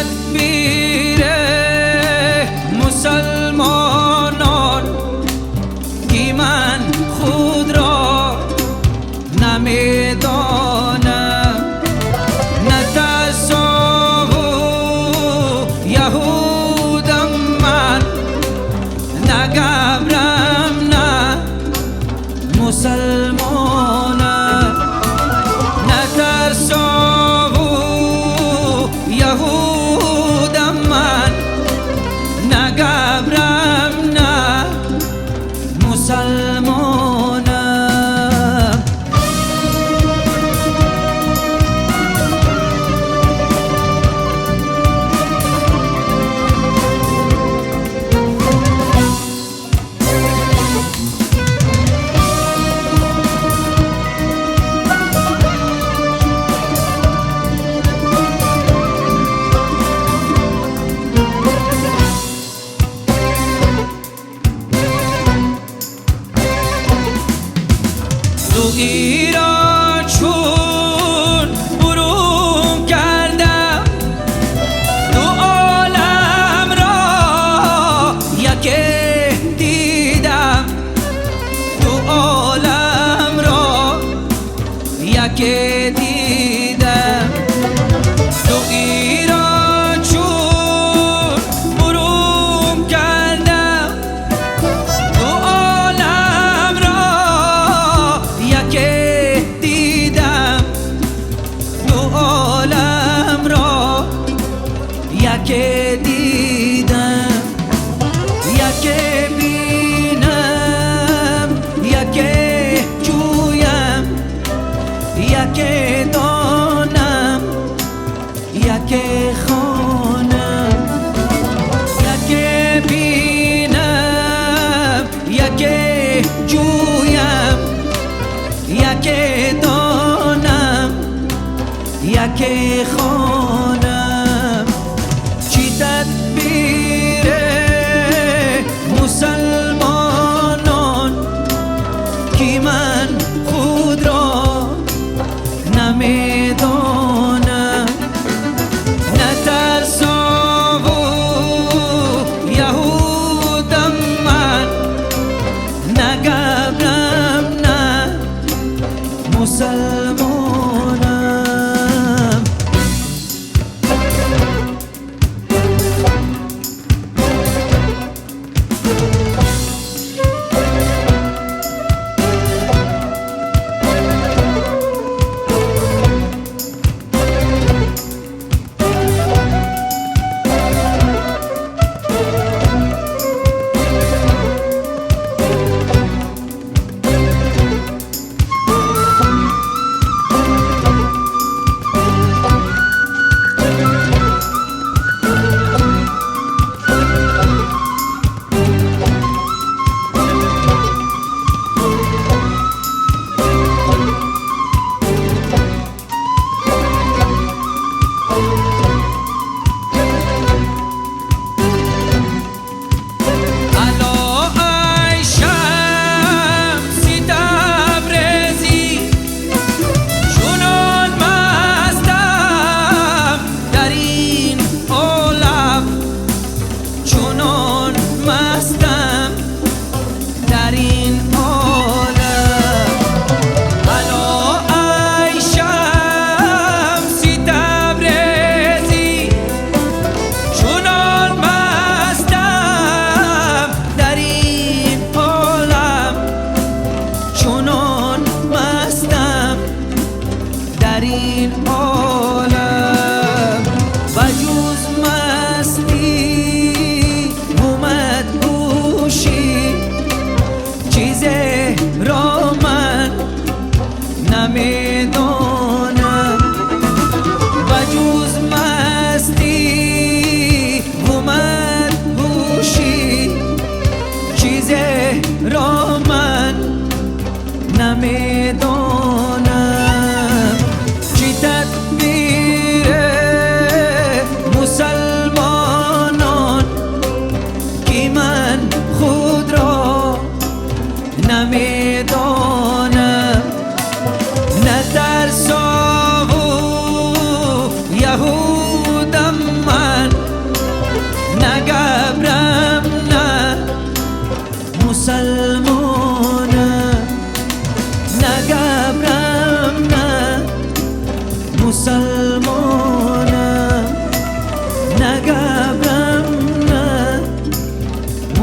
تدبیر مسلمانان که من خود را نمیدانم، نه تصاوف یهودم من، نه گبرم نه مسلمانم، نه تصاوف یهودم من، نه گبرم نه مسلمانم. دویی را چون برون کردم، دو عالم را یکی دیدم، دو عالم را یکی دیدم. دویی را چون برون کردم، دو عالم را یکی دیدم، دو عالم را یکی دیدم. یکی بینم، یکی جویم، یکی دانم، یکی خوانم. یکی بینم، یکی جویم، یکی دانم، یکی خوانم. چی تدبیر مسلمانان که من خود را نمیدانم، نه تصاوف یهودم من، نه گبرم نه مسلمانم.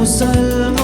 مسلمان